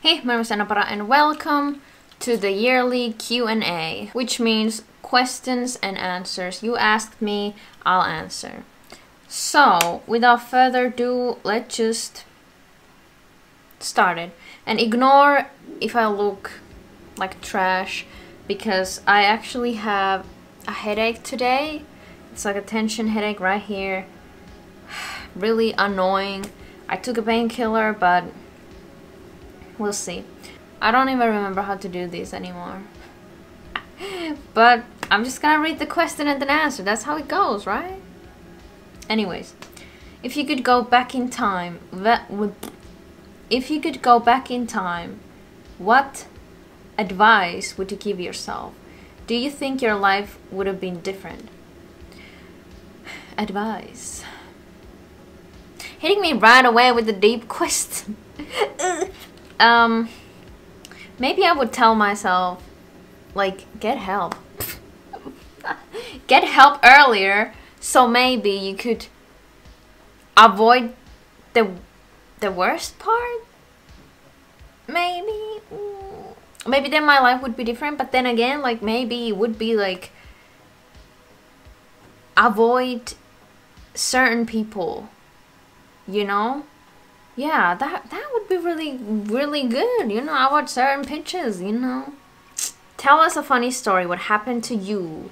Hey, my name is JennaPara and welcome to the yearly Q&A, which means questions and answers. You asked me, I'll answer. So, without further ado, let's just start it. And ignore if I look like trash, because I actually have a headache today. It's like a tension headache right here. Really annoying. I took a painkiller, but we'll see. I don't even remember how to do this anymore. But I'm just gonna read the question and then answer. That's how it goes, right? Anyways, if you could go back in time, what advice would you give yourself? Do you think your life would have been different? Advice. Hitting me right away with the deep question. Maybe I would tell myself, like, get help. Get help earlier, so maybe you could avoid the worst part. Maybe then my life would be different, but then again, like, maybe it would be like avoid certain people, you know? Yeah, that would be really good, you know, about certain pitches, you know. Tell us a funny story, what happened to you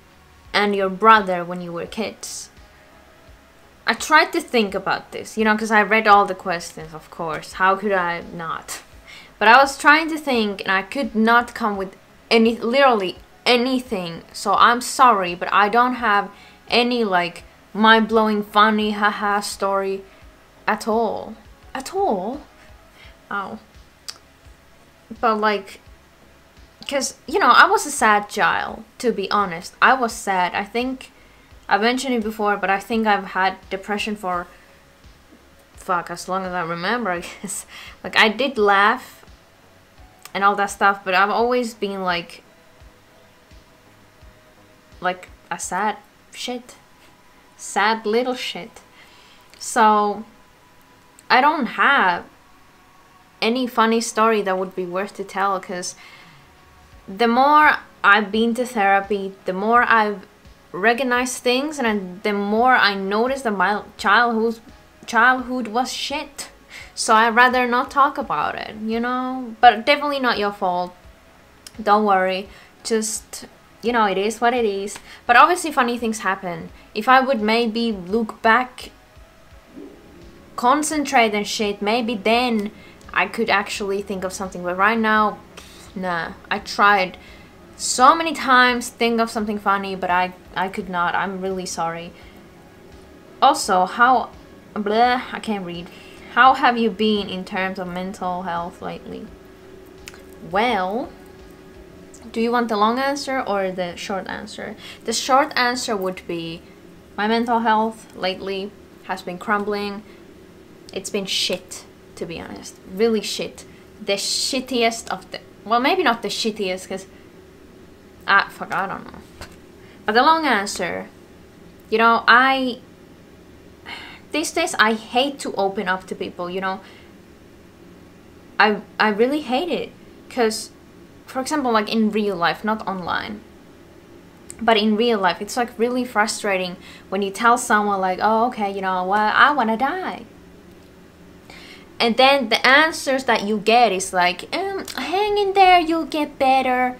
and your brother when you were kids. I tried to think about this, you know, because I read all the questions, of course. How could I not? But I was trying to think and I could not come with literally anything. So I'm sorry, but I don't have any like mind-blowing funny haha story at all. At all? Oh. But like, because, you know, I was a sad child, to be honest. I was sad. I think I mentioned it before, but I think I've had depression for, fuck, as long as I remember, I guess. Like, I did laugh and all that stuff, but I've always been like a sad shit. Sad little shit. So I don't have any funny story that would be worth to tell, because the more I've been to therapy, the more I've recognized things, and the more I noticed that my childhood was shit. So I'd rather not talk about it, you know? But definitely not your fault. Don't worry. Just, you know, it is what it is. But obviously funny things happen. If I would maybe look back, concentrate and shit, maybe then I could actually think of something. But right now, nah. I tried so many times think of something funny, but I could not. I'm really sorry. Also, I can't read. How have you been in terms of mental health lately? Well, do you want the long answer or the short answer? The short answer would be my mental health lately has been crumbling. It's been shit, to be honest. Really shit. The shittiest of the... Well, maybe not the shittiest, because... fuck, I don't know. But the long answer... You know, these days, I hate to open up to people, you know. I really hate it. Because, for example, like in real life, not online. But in real life, it's like really frustrating when you tell someone like, oh, okay, you know, well, I want to die. And then the answers that you get is like, hang in there, you'll get better.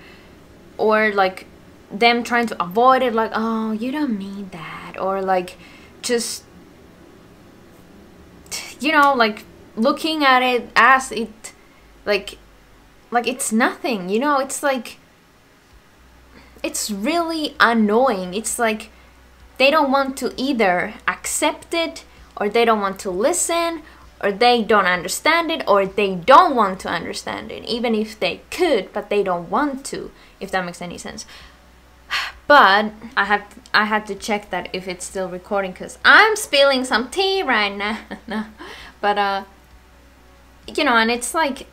Or like them trying to avoid it, like, oh, you don't need that. Or like just, you know, like looking at it as it, like it's nothing, you know. It's like, it's really annoying. It's like they don't want to either accept it, or they don't want to listen, or they don't understand it, or they don't want to understand it, even if they could, but they don't want to, if that makes any sense. But I had to check that if it's still recording, because I'm spilling some tea right now. No. But you know, and it's like,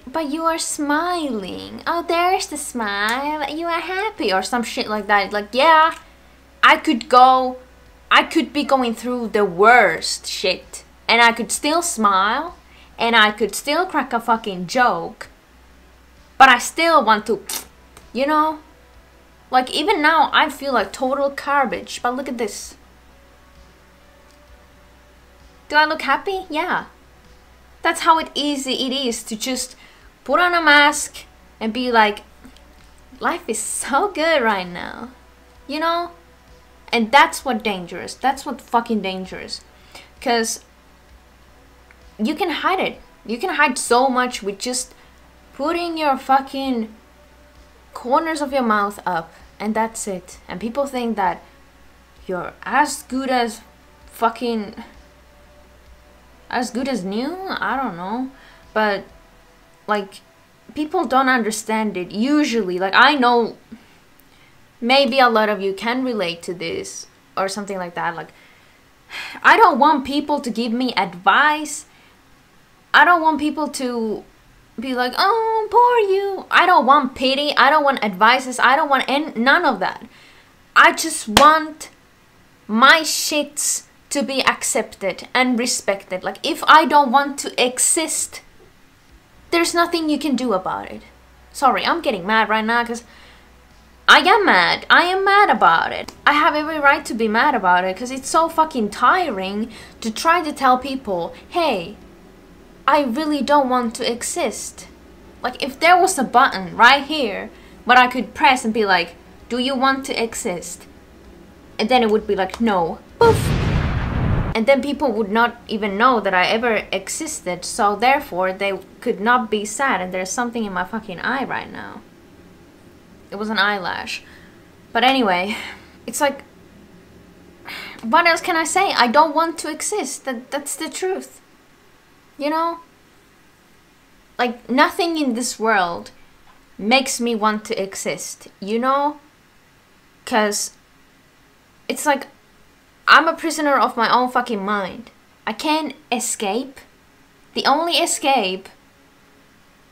but you are smiling. Oh, there's the smile. You are happy, or some shit like that. Like, yeah, I could be going through the worst shit and I could still smile and I could still crack a fucking joke, but I still want to, you know? Like, even now, I feel like total garbage, but look at this. Do I look happy? Yeah. That's how easy it is to just put on a mask and be like, life is so good right now, you know? And that's what dangerous. That's what fucking dangerous. Because you can hide it. You can hide so much with just putting your fucking corners of your mouth up, and that's it. And people think that you're as good as fucking, as good as new? I don't know. But like, people don't understand it usually. Like, I know maybe a lot of you can relate to this or something like that. Like, I don't want people to give me advice. I don't want people to be like, oh, poor you. I don't want pity. I don't want advices. I don't want none of that. I just want my shits to be accepted and respected. Like, if I don't want to exist, there's nothing you can do about it. Sorry, I'm getting mad right now because I am mad. I am mad about it. I have every right to be mad about it because it's so fucking tiring to try to tell people, hey, I really don't want to exist. Like, if there was a button right here but I could press and be like, do you want to exist? And then it would be like, no. Poof. And then people would not even know that I ever existed, so therefore they could not be sad. And there's something in my fucking eye right now. It was an eyelash. But anyway, it's like, what else can I say? I don't want to exist. That's the truth. You know? Like, nothing in this world makes me want to exist, you know? Because it's like, I'm a prisoner of my own fucking mind. I can't escape. The only escape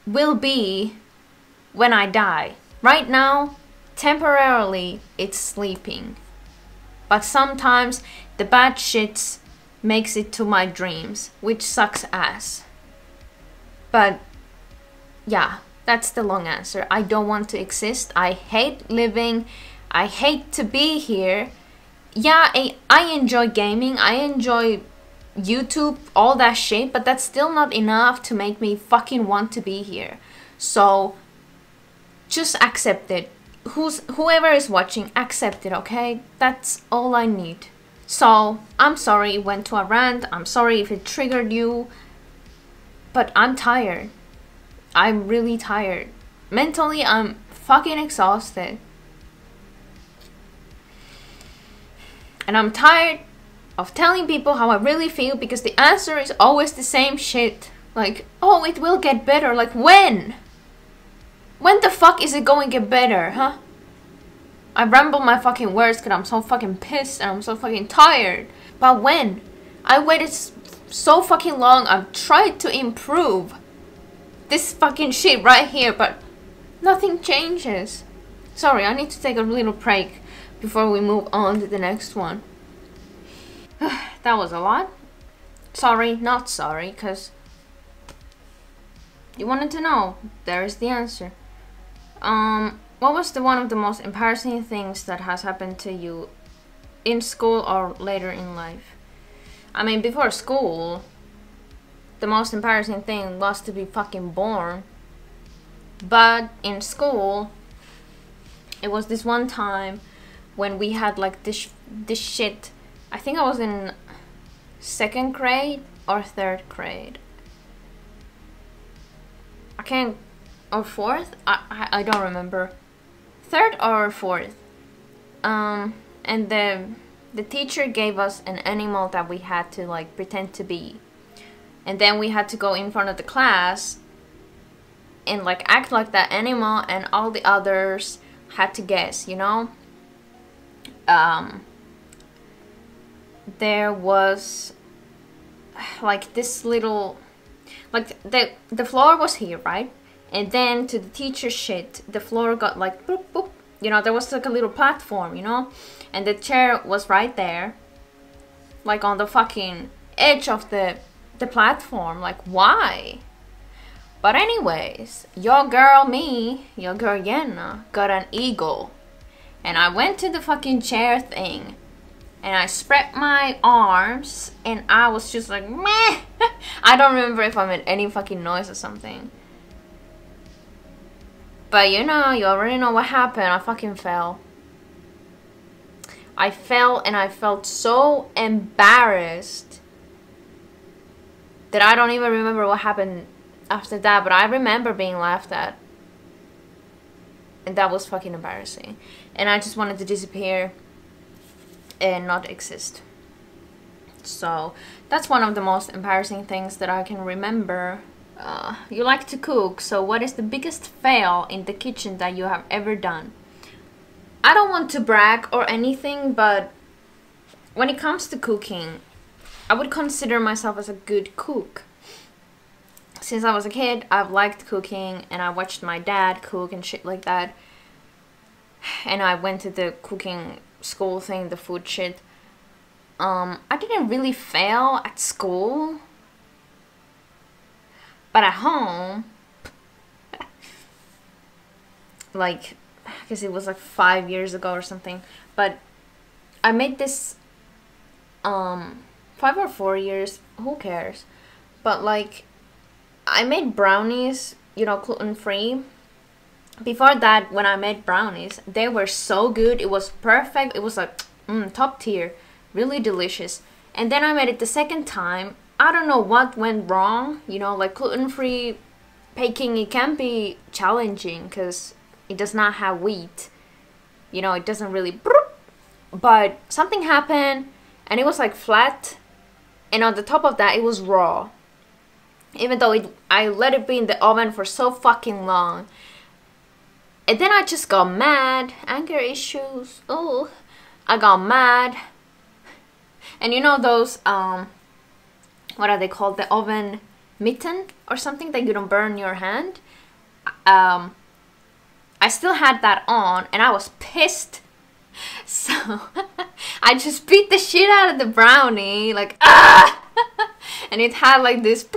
will be when I die. Right now, temporarily, it's sleeping. But sometimes the bad shits makes it to my dreams, which sucks ass. But yeah, that's the long answer. I don't want to exist. I hate living. I hate to be here. Yeah, I enjoy gaming. I enjoy YouTube, all that shit, but that's still not enough to make me fucking want to be here. So just accept it. Whoever is watching, accept it, okay? That's all I need. So, I'm sorry it went to a rant. I'm sorry if it triggered you. But I'm tired. I'm really tired. Mentally, I'm fucking exhausted. And I'm tired of telling people how I really feel because the answer is always the same shit. Like, oh, it will get better. Like, when? When the fuck is it going to get better, huh? I ramble my fucking words because I'm so fucking pissed and I'm so fucking tired. But when? I waited so fucking long. I've tried to improve this fucking shit right here, but nothing changes. Sorry, I need to take a little break before we move on to the next one. That was a lot. Sorry, not sorry, because you wanted to know. There is the answer. What was one of the most embarrassing things that has happened to you in school or later in life? I mean, before school, the most embarrassing thing was to be fucking born. But in school, it was this one time when we had like this shit. I think I was in 2nd grade or 3rd grade. I can't, or 4th? I don't remember. 3rd or 4th. And the teacher gave us an animal that we had to like pretend to be. And then we had to go in front of the class and like act like that animal, and all the others had to guess, you know? There was like this little, like the floor was here, right? And then to the teacher's shit, the floor got like boop boop. You know, there was like a little platform, you know? And the chair was right there, like on the fucking edge of the the platform. Like, why? But anyways, your girl Jenna got an eagle. And I went to the fucking chair thing. And I spread my arms. And I was just like, meh. I don't remember if I made any fucking noise or something. But you know, you already know what happened. I fucking fell. I fell and I felt so embarrassed that I don't even remember what happened after that, but I remember being laughed at. And that was fucking embarrassing. And I just wanted to disappear and not exist. So that's one of the most embarrassing things that I can remember. You like to cook, so what is the biggest fail in the kitchen that you have ever done? I don't want to brag or anything, but when it comes to cooking, I would consider myself as a good cook. Since I was a kid, I've liked cooking, and I watched my dad cook and shit like that. And I went to the cooking school thing, the food shit. I didn't really fail at school. But at home, like, I guess it was like 5 years ago or something. But I made this, 5 or 4 years, who cares? But like, I made brownies, you know, gluten-free. Before that, when I made brownies, they were so good. It was perfect. It was like, top tier, really delicious. And then I made it the second time. I don't know what went wrong, you know, like gluten-free baking, it can be challenging because it does not have wheat, you know, it doesn't really, but something happened and it was like flat, and on the top of that it was raw, even though I let it be in the oven for so fucking long. And then I just got mad, anger issues, oh, I got mad, and you know those, what are they called? The oven mitten or something that you don't burn your hand. I still had that on and I was pissed. So I just beat the shit out of the brownie, like, ah! And it had like this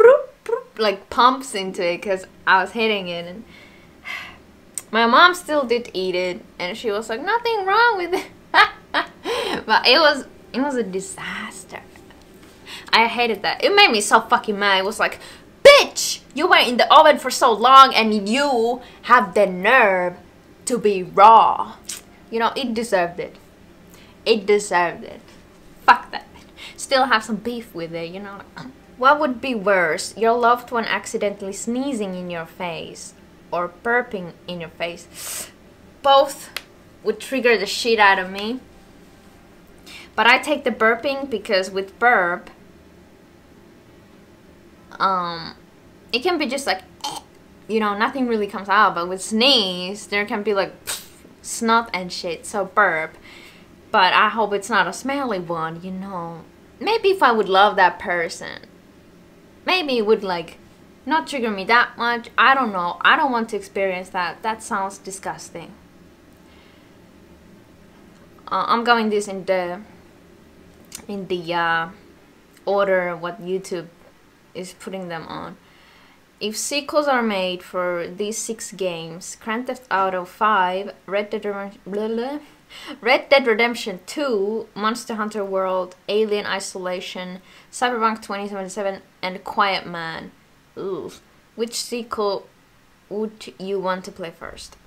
like pumps into it because I was hitting it. And my mom still did eat it and she was like, nothing wrong with it. But it was a disaster. I hated that. It made me so fucking mad. It was like, bitch, you were in the oven for so long and you have the nerve to be raw. You know, it deserved it. It deserved it. Fuck that. Still have some beef with it, you know. What would be worse? Your loved one accidentally sneezing in your face or burping in your face? Both would trigger the shit out of me. But I take the burping because with burp, it can be just like, you know, nothing really comes out. But with sneeze, there can be like snot and shit. So burp. But I hope it's not a smelly one, you know. Maybe if I would love that person, maybe it would like not trigger me that much. I don't know. I don't want to experience that. That sounds disgusting. I'm going this in the order what YouTube is putting them on. If sequels are made for these 6 games, Grand Theft Auto 5, Red Dead Redemption 2, Monster Hunter World, Alien Isolation, Cyberpunk 2077, and Quiet Man. Ooh. Which sequel would you want to play first?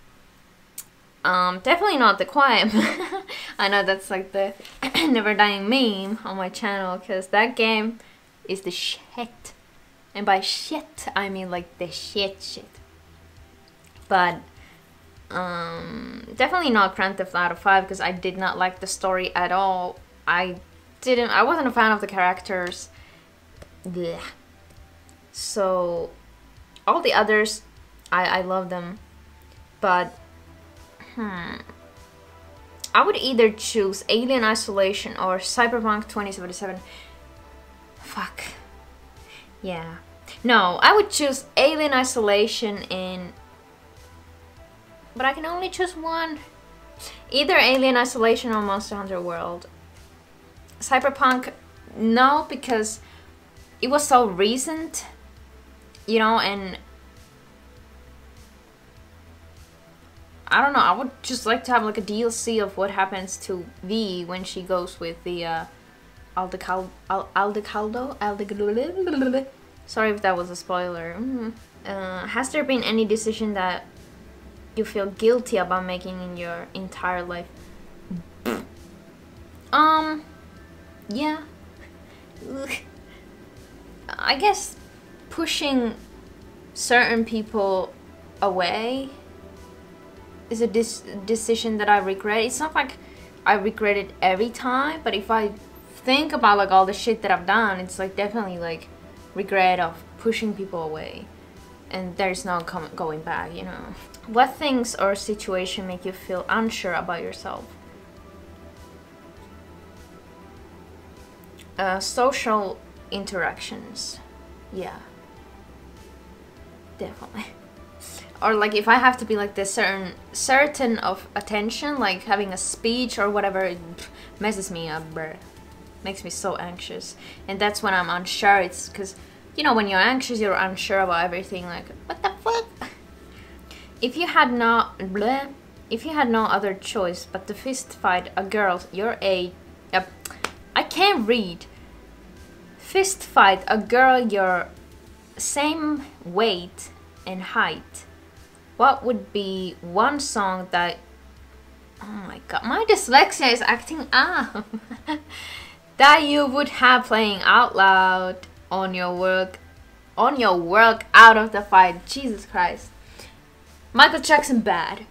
Definitely not the Quiet Man. I know that's like the never dying meme on my channel, because that game is the shit. And by shit, I mean like the shit. But definitely not Grand Theft Auto 5, because I did not like the story at all. I wasn't a fan of the characters. Blech. So all the others, I love them. But I would either choose Alien Isolation or Cyberpunk 2077. Fuck. Yeah. No, I would choose Alien Isolation but I can only choose one. Either Alien Isolation or Monster Hunter World. Cyberpunk, no, because it was so recent, you know, and I don't know, I would just like to have like a DLC of what happens to V when she goes with the Aldecaldo. Sorry if that was a spoiler. Has there been any decision that you feel guilty about making in your entire life? Yeah. I guess pushing certain people away is a decision that I regret. It's not like I regret it every time, but if I think about like all the shit that I've done, it's like definitely like regret of pushing people away, and there's no going back, you know. What things or situation make you feel unsure about yourself? Social interactions, yeah, definitely. Or like if I have to be like this certain of attention, like having a speech or whatever, it messes me up, bruh. Makes me so anxious, and that's when I'm unsure. It's because, you know, when you're anxious, you're unsure about everything. Like, what the fuck? If you had no other choice but to fist fight a girl your age, I can't read. Fist fight a girl your same weight and height, what would be one song that, oh my god, my dyslexia is acting up, that you would have playing out loud on your work out of the fight? Jesus Christ. Michael Jackson, Bad.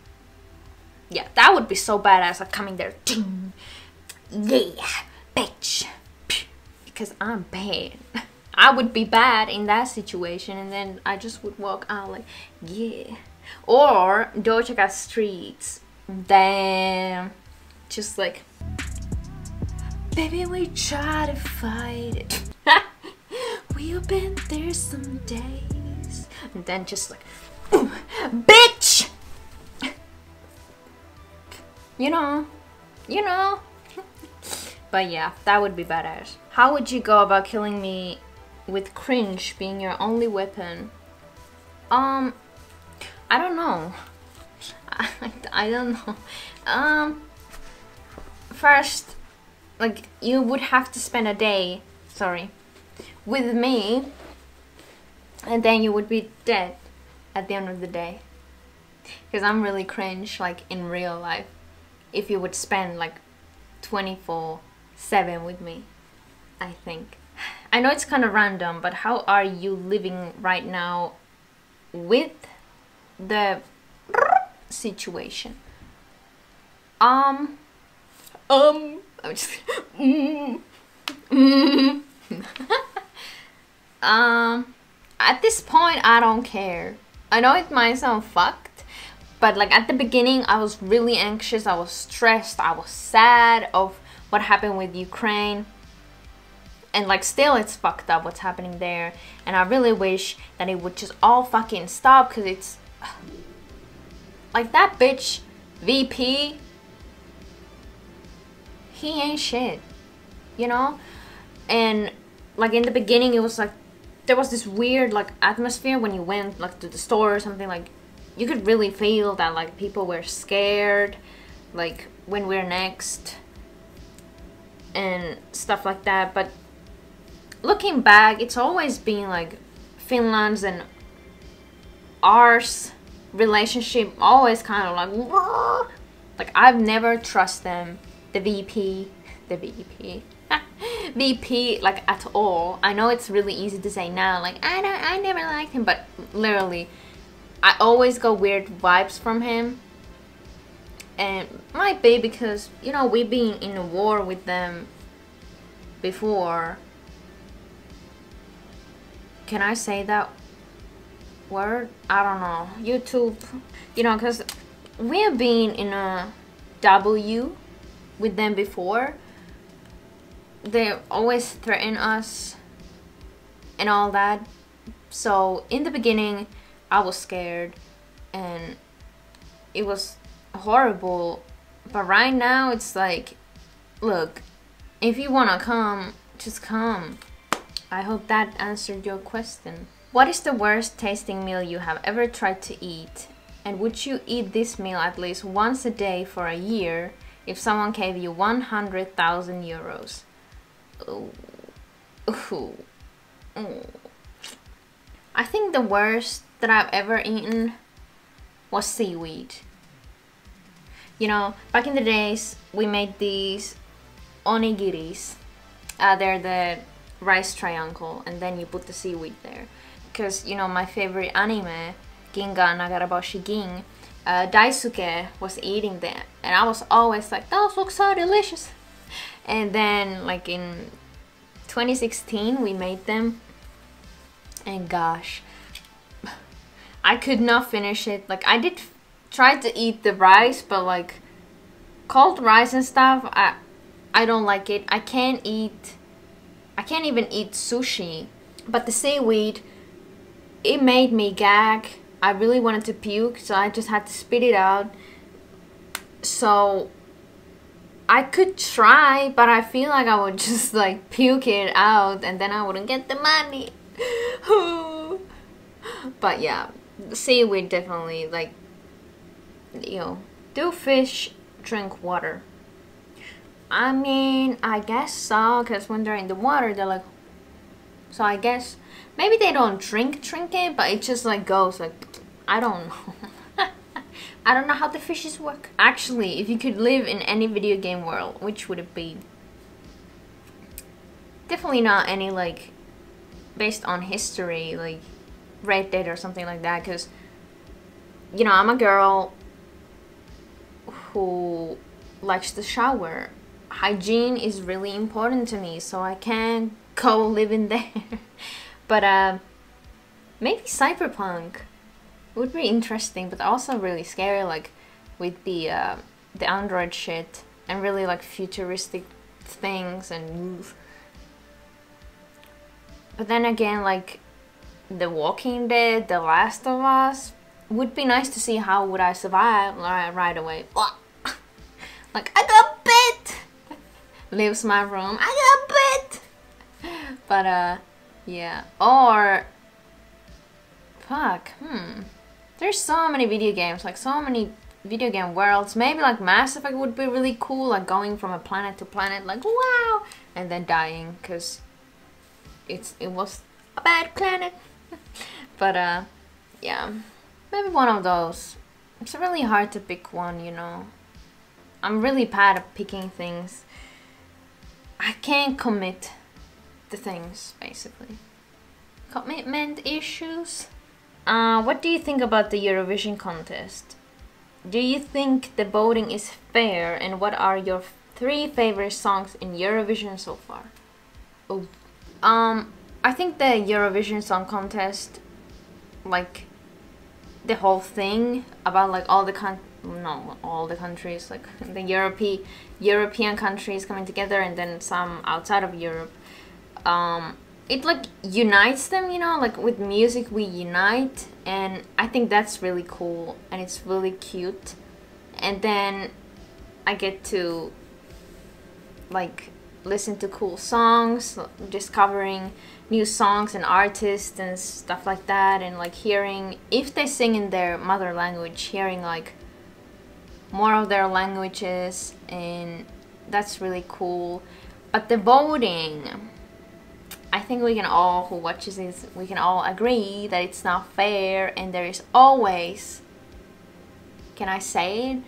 Yeah, that would be so badass, like coming there, ding, yeah, bitch, because I'm bad. I would be bad in that situation, and then I just would walk out like, yeah. Or Doja Cat, Streets. Damn. Just like, baby, we try to fight it. We've been there some days. And then just like, bitch! You know. But yeah, that would be badass. How would you go about killing me with cringe being your only weapon? I don't know. I don't know. First, like, you would have to spend a day, with me, and then you would be dead at the end of the day. Because I'm really cringe, like, in real life. If you would spend, like, 24/7 with me, I think. I know it's kind of random, but how are you living right now with the situation? I'm just at this point I don't care. I know it might sound fucked, but like at the beginning I was really anxious, I was stressed, I was sad of what happened with Ukraine. And like still it's fucked up what's happening there, and I really wish that it would just all fucking stop, because it's like that bitch VP, he ain't shit, you know? And like in the beginning it was like there was this weird like atmosphere when you went like to the store or something, like you could really feel that like people were scared, like when we're next and stuff like that. But looking back, it's always been like Finland's and ours relationship always kind of like I've never trusted them, the VP VP like at all. I know it's really easy to say now, like I never liked him, but literally I always got weird vibes from him. And might be because, you know, we've been in a war with them before. Can I say that word? I don't know. YouTube, you know, because we have been in a W with them before. They always threaten us and all that. So in the beginning I was scared and it was horrible, but right now it's like, look, if you wanna come, just come. I hope that answered your question. What is the worst tasting meal you have ever tried to eat? And would you eat this meal at least once a day for a year if someone gave you 100,000 euros? Ooh. Ooh. Ooh. I think the worst that I've ever eaten was seaweed. You know, back in the days, we made these onigiris. They're the rice triangle, and then you put the seaweed there. Because, you know, my favorite anime, Ginga Nagaraboshi Ging, Daisuke was eating them, and I was always like, those look so delicious. And then, like in 2016, we made them, and gosh, I could not finish it. Like, I did try to eat the rice, but like cold rice and stuff, I don't like it. I can't even eat sushi. But the seaweed, it made me gag. I really wanted to puke, so I just had to spit it out. So I could try, but I feel like I would just like puke it out and then I wouldn't get the money. But yeah, seaweed definitely, like, you know, do fish drink water? I mean, I guess so, because when they're in the water, they're like, so I guess maybe they don't drink it, but it just like goes like, I don't know. I don't know how the fishes work. Actually, if you could live in any video game world, which would it be? Definitely not any like based on history, like Red Dead or something like that, because, you know, I'm a girl who likes to shower. Hygiene is really important to me, so I can't go live in there. But maybe cyberpunk would be interesting, but also really scary, like with the android shit and really like futuristic things and. But then again, like The Walking Dead, The Last of Us, would be nice to see how would I survive right away. Like, I got bit! Leaves my room, I got bit! But yeah. Or fuck, there's so many video games, like so many video game worlds. Maybe like Mass Effect would be really cool, like going from a planet to planet, like wow, and then dying because it was a bad planet. But yeah, maybe one of those. It's really hard to pick one, you know. I'm really bad at picking things. I can't commit to things, basically. Commitment issues. What do you think about the Eurovision contest? Do you think the voting is fair, and what are your 3 favorite songs in Eurovision so far? Oh, I think the Eurovision Song Contest, like the whole thing about like all the countries, like the European countries coming together, and then some outside of Europe. It like unites them, you know, like with music we unite, and I think that's really cool and it's really cute. And then I get to like listen to cool songs, discovering new songs and artists and stuff like that, and like hearing if they sing in their mother language, hearing like more of their languages, and that's really cool. But the voting, I think we can all, who watches this, we can all agree that it's not fair, and there is always, can I say it?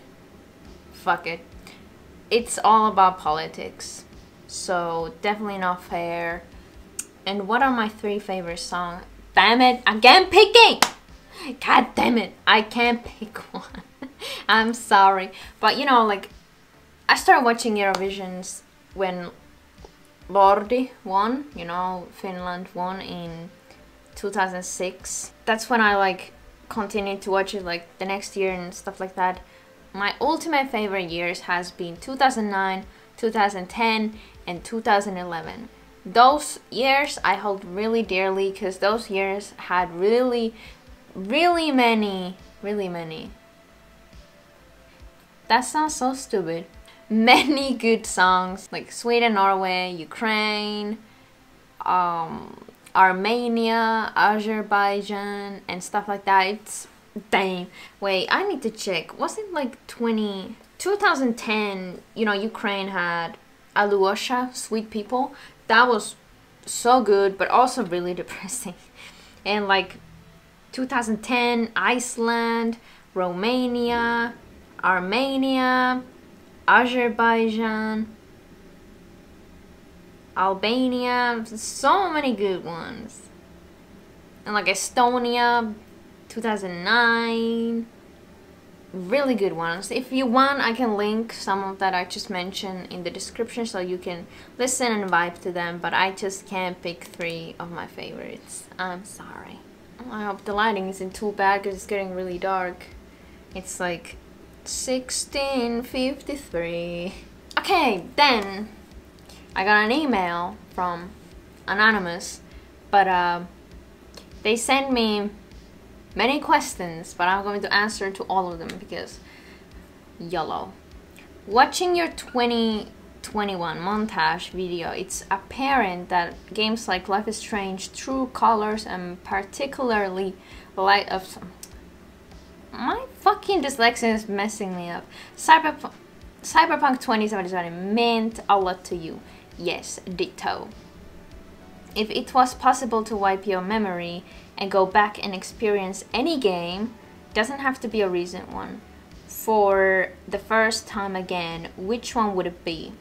Fuck it. It's all about politics. So definitely not fair. And what are my 3 favorite songs? Damn it, again picking! God damn it, I can't pick one. I'm sorry. But you know, like, I started watching Eurovisions when Lordi won, you know, Finland won in 2006. That's when I like continued to watch it like the next year and stuff like that. My ultimate favorite years has been 2009, 2010 and 2011. Those years I hold really dearly because those years had really many. That sounds so stupid. Many good songs like Sweden, Norway, Ukraine, Armenia, Azerbaijan, and stuff like that. It's dang. Wait, I need to check. Was it like 2010? You know, Ukraine had Alyosha, Sweet People. That was so good, but also really depressing. And like 2010, Iceland, Romania, Armenia, Azerbaijan, Albania, so many good ones. And like Estonia, 2009, really good ones. If you want, I can link some of that I just mentioned in the description so you can listen and vibe to them, but I just can't pick 3 of my favorites. I'm sorry. I hope the lighting isn't too bad because it's getting really dark. It's like 16:53. Okay, then I got an email from Anonymous, but they sent me many questions, but I'm going to answer to all of them because YOLO. Watching your 2021 montage video, it's apparent that games like Life is Strange, True Colors, and particularly Light of... My fucking dyslexia is messing me up. Cyberpunk 2077 meant a lot to you. Yes, ditto. If it was possible to wipe your memory and go back and experience any game, doesn't have to be a recent one, for the first time again, which one would it be?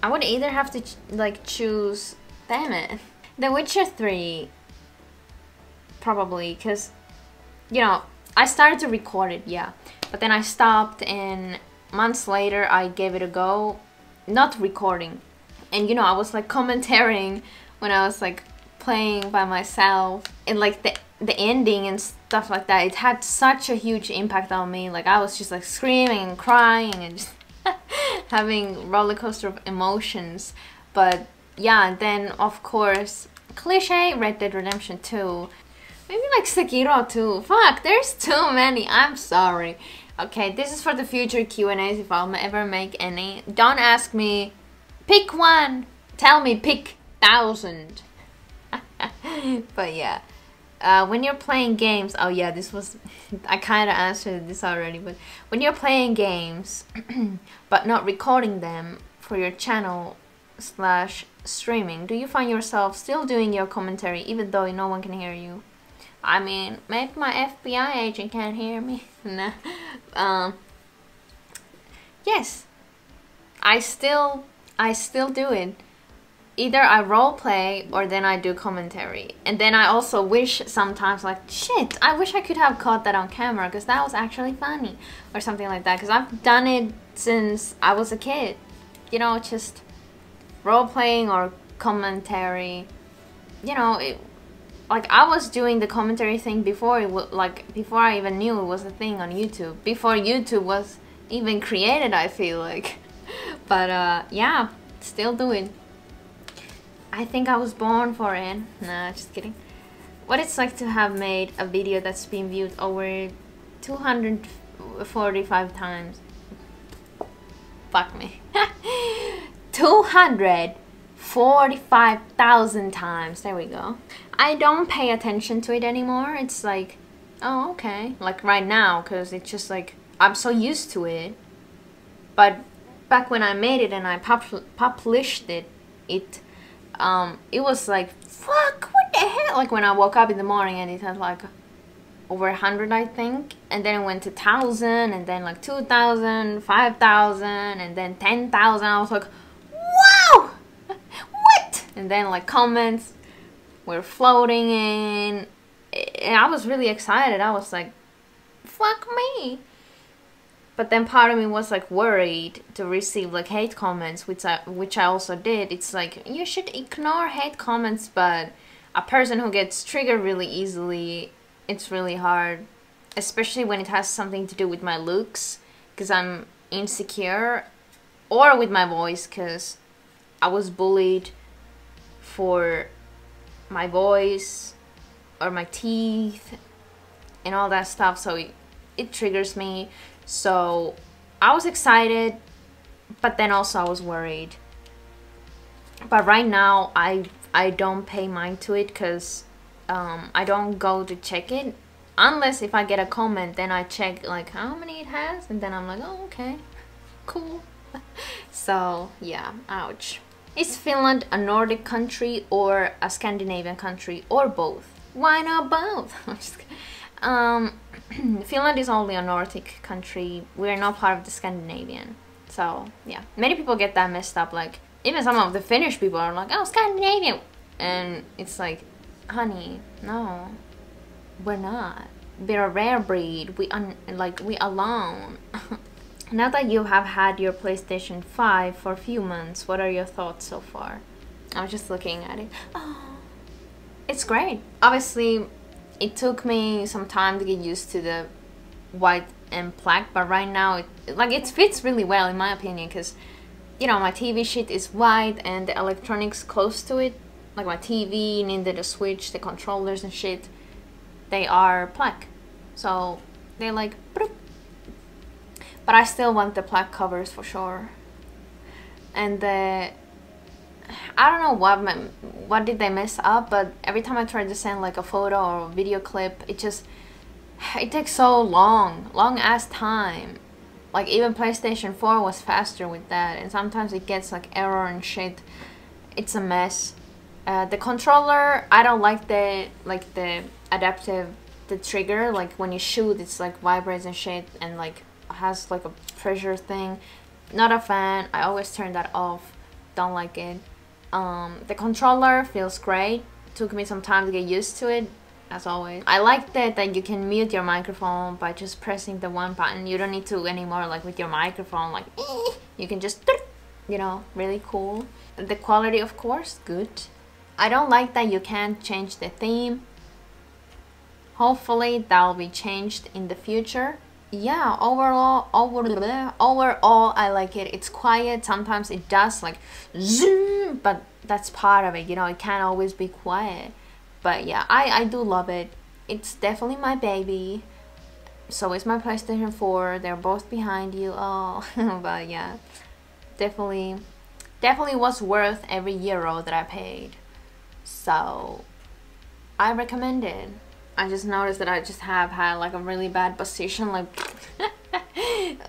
I would either have to choose, damn it, The Witcher 3, probably, because, you know, I started to record it, yeah, but then I stopped, and months later I gave it a go, not recording, and you know, I was like commentating when I was like playing by myself, and like the ending and stuff like that, it had such a huge impact on me. Like I was just like screaming and crying and just having roller coaster of emotions. But yeah, and then of course cliche Red Dead Redemption 2, maybe like Sekiro too. Fuck, there's too many. I'm sorry. Okay, this is for the future Q&As if I'll ever make any. Don't ask me pick one, tell me pick 1,000. But yeah, when you're playing games, oh yeah, this was, I kind of answered this already, but when you're playing games but not recording them for your channel / streaming, do you find yourself still doing your commentary even though no one can hear you? I mean, maybe my FBI agent can't hear me. Nah. Yes, I still do it. Either I roleplay or then I do commentary. And then I also wish sometimes, like, shit, I wish I could have caught that on camera because that was actually funny or something like that, because I've done it since I was a kid. You know, just roleplaying or commentary. You know, like I was doing the commentary thing before before I even knew it was a thing on YouTube. Before YouTube was even created, I feel like. But yeah, still do it. I think I was born for it. Nah, just kidding. What it's like to have made a video that's been viewed over 245 times. Fuck me. 245,000 times. There we go. I don't pay attention to it anymore. It's like, oh, okay. Like right now, because it's just like, I'm so used to it. But back when I made it and I published it, it was like, fuck, what the hell? Like when I woke up in the morning and it had like over 100, I think, and then it went to 1,000, and then like 2,000, 5,000, and then 10,000. I was like, wow, what? And then like comments were floating in, and I was really excited. I was like, fuck me. But then part of me was like worried to receive like hate comments, which I also did. It's like, you should ignore hate comments, but a person who gets triggered really easily, it's really hard, especially when it has something to do with my looks, because I'm insecure, or with my voice, because I was bullied for my voice or my teeth and all that stuff, so it triggers me. So I was excited, but then also I was worried. But right now I I don't pay mind to it because I don't go to check it. Unless if I get a comment, then I check like how many it has, and then I'm like, oh, okay, cool. So yeah, ouch. Is Finland a Nordic country or a Scandinavian country or both? Why not both? Finland is only a Nordic country. We're not part of the Scandinavian. So yeah, many people get that messed up. Like even some of the Finnish people are like, oh, Scandinavian, and it's like, honey, no, we're not. We're a rare breed. We alone. Now that you have had your PlayStation 5 for a few months, what are your thoughts so far? I was just looking at it. Oh, it's great. Obviously, it took me some time to get used to the white and black, but right now it fits really well in my opinion, because you know my TV sheet is white and the electronics close to it, like my TV, Nintendo Switch, the controllers and shit, they are black. So they're like, but I still want the black covers for sure. And I don't know what did they mess up, but every time I try to send like a photo or a video clip, it takes so long ass time. Like even PlayStation 4 was faster with that, and sometimes it gets like error and shit. It's a mess. The controller, I don't like the adaptive, the trigger, like when you shoot it's like vibrates and shit, and like has like a pressure thing. Not a fan. I always turn that off. Don't like it. The controller feels great. Took me some time to get used to it, as always. I like that you can mute your microphone by just pressing the one button. You don't need to anymore like with your microphone, like you can just, you know, really cool. The quality, of course, good. I don't like that you can't change the theme. Hopefully that'll be changed in the future. Yeah, overall I like it. It's quiet. Sometimes it does like zoom, but that's part of it, you know, it can't always be quiet. But yeah, I do love it. It's definitely my baby. So is my PlayStation 4. They're both behind you. Oh, but yeah, definitely was worth every euro that I paid. So I recommend it. I just noticed that I just have had like a really bad position, like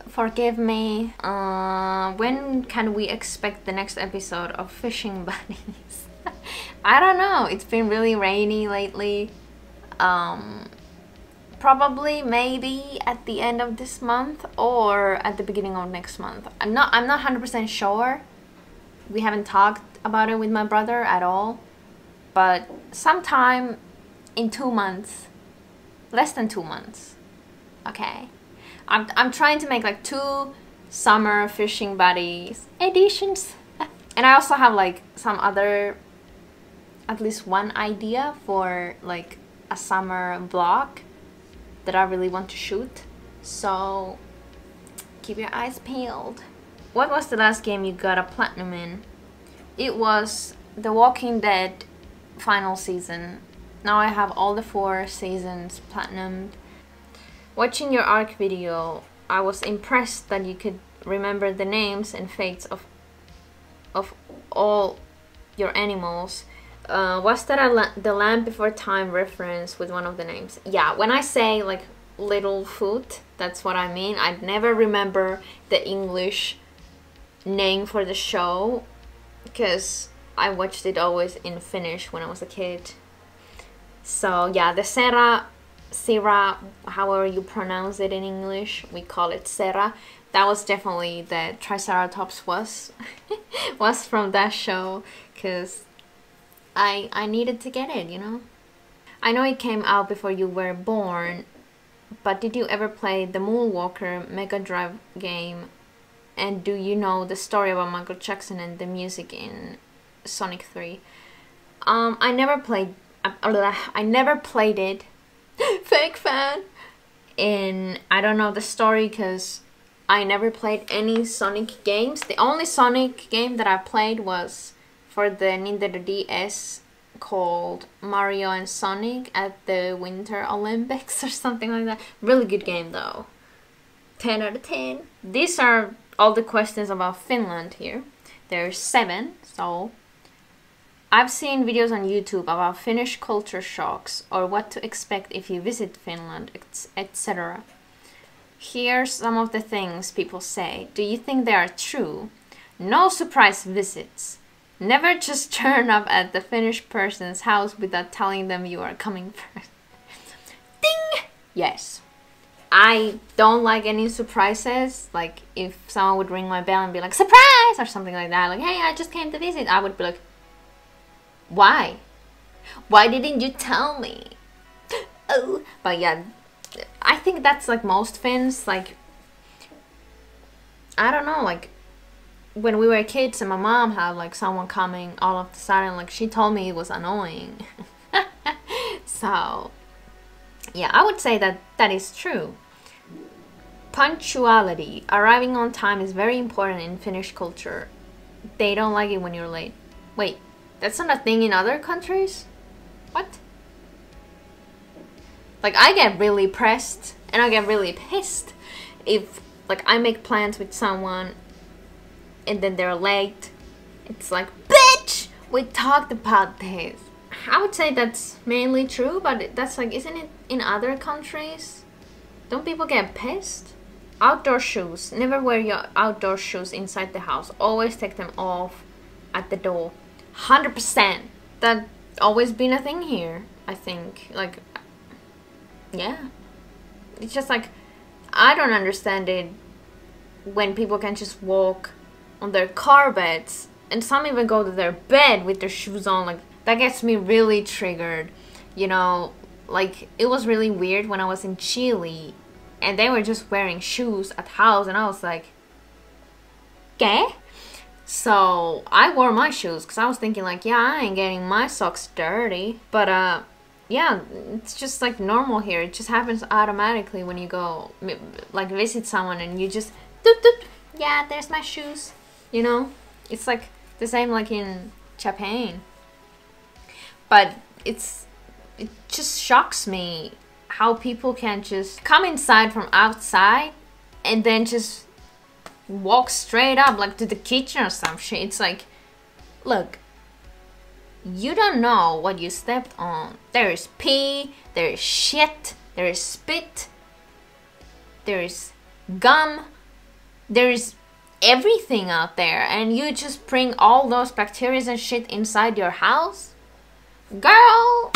forgive me. When can we expect the next episode of Fishing Bunnies? I don't know, it's been really rainy lately. Probably maybe at the end of this month or at the beginning of next month. I'm not 100% sure. We haven't talked about it with my brother at all, but sometime in 2 months, less than 2 months. Okay, I'm trying to make like 2 summer Fishing Buddies editions. And I also have like some other, at least one idea for like a summer vlog that I really want to shoot. So keep your eyes peeled. What was the last game you got a platinum in? It was The Walking Dead final season. Now I have all the 4 seasons platinumed. Watching your ARC video, I was impressed that you could remember the names and fates of all your animals. Was that the Land Before Time reference with one of the names? Yeah, when I say like Littlefoot, that's what I mean. I never remember the English name for the show because I watched it always in Finnish when I was a kid. So yeah, the Sera, however you pronounce it in English, we call it Sera. That was definitely the Triceratops was from that show, because I needed to get it, you know. I know it came out before you were born, but did you ever play the Moonwalker Mega Drive game? And do you know the story about Michael Jackson and the music in Sonic 3? I never played it. Fake fan. And I don't know the story because I never played any Sonic games. The only Sonic game that I played was for the Nintendo DS, called Mario and Sonic at the Winter Olympics or something like that. Really good game though. 10 out of 10. These are all the questions about Finland here. There's 7, so I've seen videos on YouTube about Finnish culture shocks or what to expect if you visit Finland, etc. Here's some of the things people say. Do you think they are true? No surprise visits. Never just turn up at the Finnish person's house without telling them you are coming first. Ding! Yes. I don't like any surprises. Like, if someone would ring my bell and be like, surprise! Or something like that. Like, hey, I just came to visit. I would be like, why? Why didn't you tell me? Oh. But yeah, I think that's like most Finns. Like, I don't know, like, when we were kids and my mom had like someone coming all of a sudden, like she told me it was annoying. So yeah, I would say that that is true. Punctuality. Arriving on time is very important in Finnish culture. They don't like it when you're late. Wait, that's not a thing in other countries? What? Like, I get really pressed and I get really pissed if like I make plans with someone and then they're late. It's like, bitch, we talked about this. I would say that's mainly true, but that's like, isn't it in other countries? Don't people get pissed? Outdoor shoes. Never wear your outdoor shoes inside the house. Always take them off at the door. 100%. That's always been a thing here, I think. Like, yeah. It's just like, I don't understand it when people can just walk on their car beds, and some even go to their bed with their shoes on. Like, that gets me really triggered, you know. Like, it was really weird when I was in Chile and they were just wearing shoes at house and I was like, ¿qué? So I wore my shoes because I was thinking like, yeah, I ain't getting my socks dirty. But yeah, it's just like normal here. It just happens automatically when you go like visit someone and you just doot, doot, yeah, there's my shoes. You know, it's like the same like in Japan. But it just shocks me how people can just come inside from outside and then just walk straight up like to the kitchen or some shit. It's like, look, you don't know what you stepped on. There is pee, there is shit, there is spit, there is gum, there is everything out there, and you just bring all those bacteria and shit inside your house? Girl,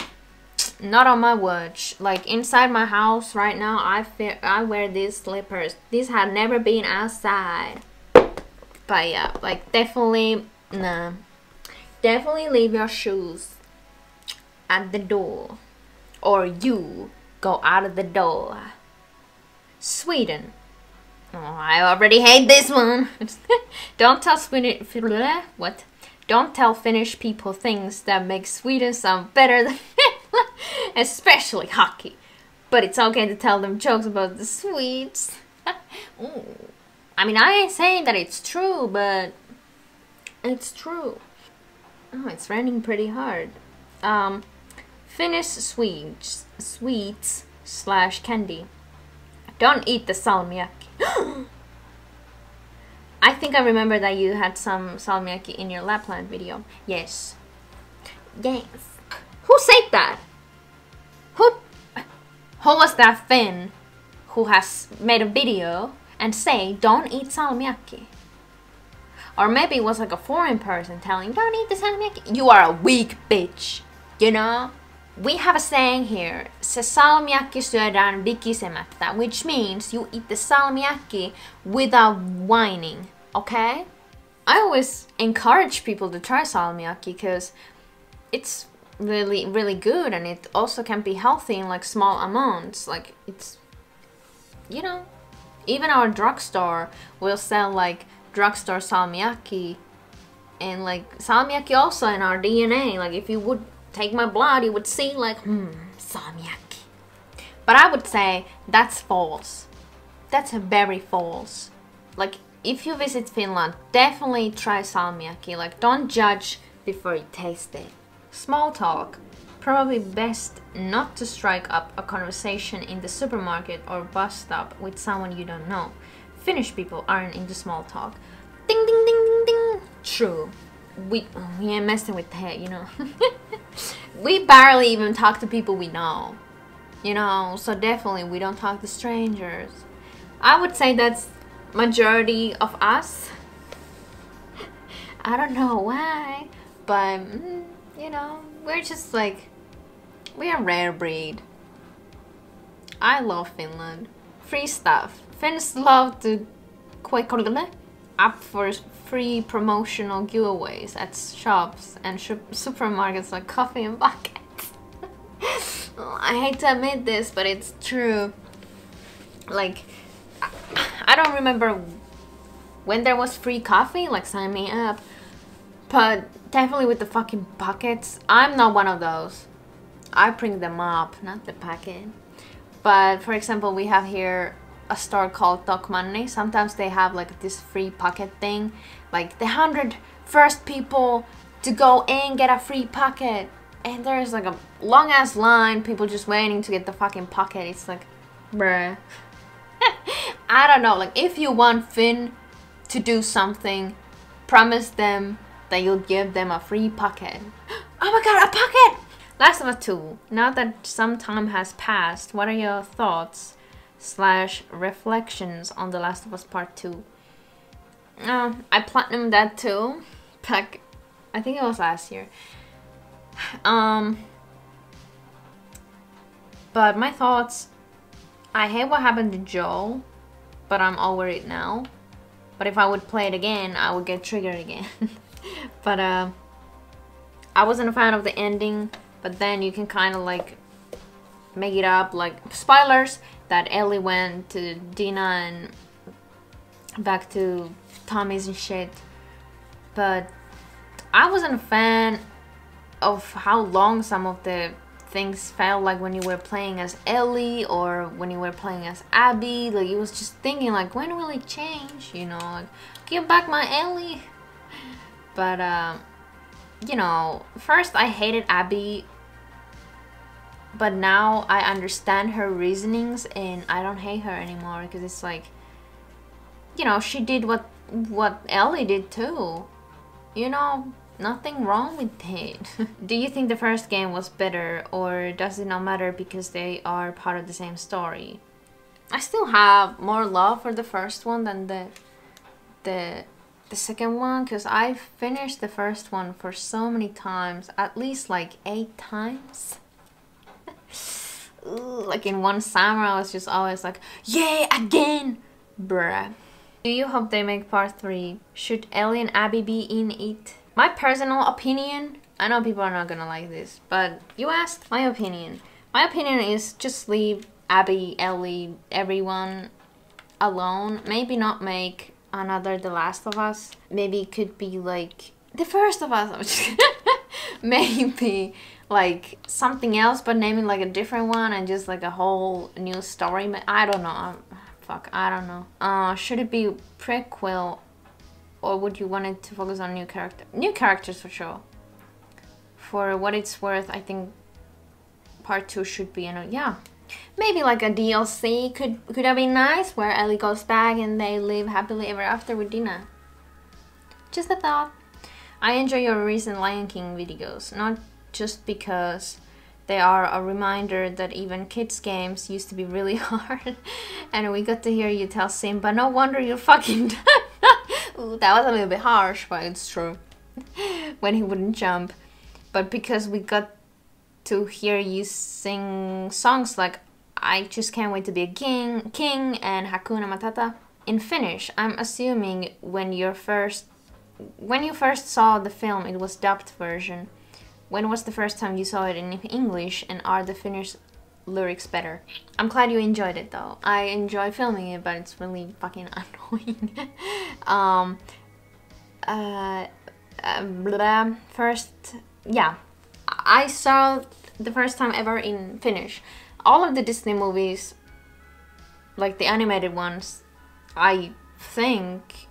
not on my watch. Like, inside my house right now, I wear these slippers. These had never been outside. But yeah, like, definitely, nah. Definitely leave your shoes at the door, or you go out of the door. Sweden. Oh, I already hate this one. Don't tell what? Don't tell Finnish people things that make Sweden sound better than especially hockey. But it's okay to tell them jokes about the Swedes. I mean, I ain't saying that it's true, but it's true. Oh, it's raining pretty hard. Finnish sweets / candy. Don't eat the salmiakki. I think I remember that you had some salmiakki in your Lapland video. Yes. Yes. Who said that? Who was that Finn who has made a video and say don't eat salmiakki? Or maybe it was like a foreign person telling don't eat the salmiakki. You are a weak bitch, you know? We have a saying here, se salmiakki syödään vikisemättä, which means you eat the salmiakki without whining, okay? I always encourage people to try salmiakki because it's really, really good, and it also can be healthy in like small amounts. Like, it's, you know, even our drugstore will sell like drugstore salmiakki, and like salmiakki also in our DNA. Like, if you would take my blood, you would see like, salmiakki. But I would say that's false. That's very false. Like, if you visit Finland, definitely try salmiakki. Like, don't judge before you taste it. Small talk. Probably best not to strike up a conversation in the supermarket or bus stop with someone you don't know. Finnish people aren't into small talk. Ding ding ding ding ding. True. we ain't messing with that, you know. We barely even talk to people we know, you know, so definitely we don't talk to strangers. I would say that's majority of us. I don't know why, but you know, we're just like, we're a rare breed. I love Finland. Free stuff. Finns love to up for free promotional giveaways at shops and supermarkets like coffee and buckets. I hate to admit this, but it's true. Like, I don't remember when there was free coffee, like sign me up. But definitely with the fucking buckets, I'm not one of those. I bring them up, not the packet. But for example, we have here a store called Tokmanni. Sometimes they have like this free pocket thing, like the 100 first people to go in get a free pocket, and there's like a long ass line, people just waiting to get the fucking pocket. It's like, bruh. I don't know, like if you want Finn to do something, promise them that you'll give them a free pocket. Oh my god, a pocket! Last of Us 2. Now that some time has passed, what are your thoughts / reflections on The Last of Us Part 2? I platinumed that too. Back, I think it was last year. But my thoughts, I hate what happened to Joel, but I'm over it now. But if I would play it again, I would get triggered again. But I wasn't a fan of the ending, but then you can kind of like make it up, like spoilers, that Ellie went to Dina and back to Tommy's and shit. But I wasn't a fan of how long some of the things felt like when you were playing as Ellie or when you were playing as Abby. Like, it was just thinking like, when will it change, you know, like, give back my Ellie. But you know, first I hated Abby, but now I understand her reasonings and I don't hate her anymore, because it's like, you know, she did what Ellie did too, you know, nothing wrong with it. Do you think the first game was better, or does it not matter because they are part of the same story? I still have more love for the first one than the second one, because I finished the first one for so many times, at least like 8 times. Like in one summer I was just always like, yeah, again, bruh. Do you hope they make part 3? Should Ellie and Abby be in it? My personal opinion, I know people are not gonna like this, but you asked my opinion. My opinion is just leave Abby, Ellie, everyone alone. Maybe not make another The Last of Us. Maybe it could be like The First of Us. Maybe like something else, but naming like a different one and just like a whole new story. I don't know. Fuck, I don't know. Should it be prequel, or would you want it to focus on new characters for sure? For what it's worth, I think part 2 should be, yeah. Maybe like a DLC could that be nice, where Ellie goes back and they live happily ever after with Dina. Just a thought. I enjoy your recent Lion King videos, not just because they are a reminder that even kids games used to be really hard, and we got to hear you tell Simba, no wonder you're fucking done. Ooh, that was a little bit harsh, but it's true. When he wouldn't jump. But because we got to hear you sing songs like I Just Can't Wait to Be a King and Hakuna Matata in Finnish. I'm assuming when you first saw the film, it was dubbed version. When was the first time you saw it in English, and are the Finnish lyrics better? I'm glad you enjoyed it though. I enjoy filming it, but it's really fucking annoying. First, yeah, I saw the first time ever in Finnish. All of the Disney movies, like the animated ones, I think,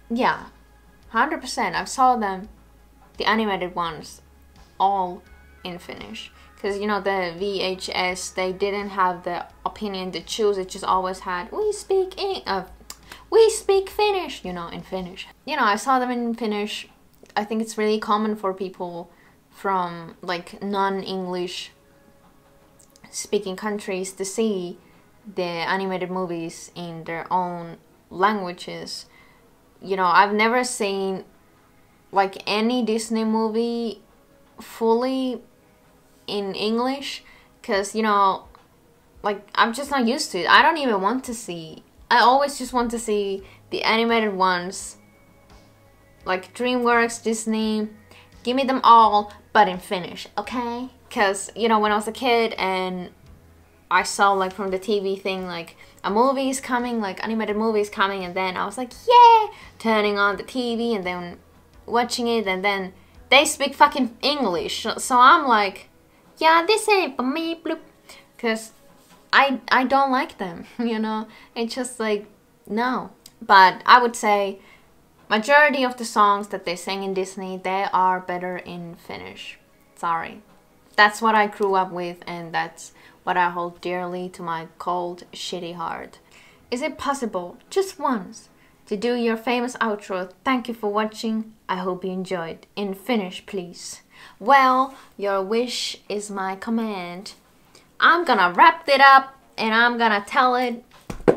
yeah, 100%. I saw them, the animated ones, all in Finnish. Because, you know, the VHS, they didn't have the opinion to choose. It just always had, we speak we speak Finnish, you know, in Finnish. You know, I saw them in Finnish. I think it's really common for people from like non-English speaking countries to see the animated movies in their own languages. You know, I've never seen like any Disney movie fully in English, because, you know, like, I'm just not used to it. I don't even want to see. I always just want to see the animated ones, like DreamWorks, Disney. Give me them all, but in Finnish, okay? Because, you know, when I was a kid and I saw, like, from the TV thing, like, a movie is coming, like, animated movie is coming, and then I was like, yeah! Turning on the TV and then watching it, and then they speak fucking English. So I'm like, yeah, this ain't for me, bloop. Because I don't like them, you know? It's just like, no. But I would say majority of the songs that they sing in Disney, they are better in Finnish. Sorry. That's what I grew up with, and that's what I hold dearly to my cold, shitty heart. Is it possible, just once, to do your famous outro? Thank you for watching. I hope you enjoyed. In Finnish, please. Well, your wish is my command. I'm gonna wrap it up and I'm gonna tell it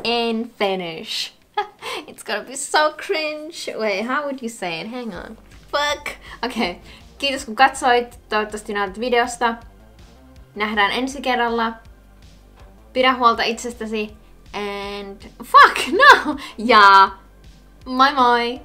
in Finnish. It's gonna be so cringe. Wait, how would you say it? Hang on. Fuck. Okay. Kiitos kun katsoit. Toivottavasti näytit videosta. Nähdään ensi kerralla. Pidä huolta itsestäsi. And fuck, no! Ja moi moi!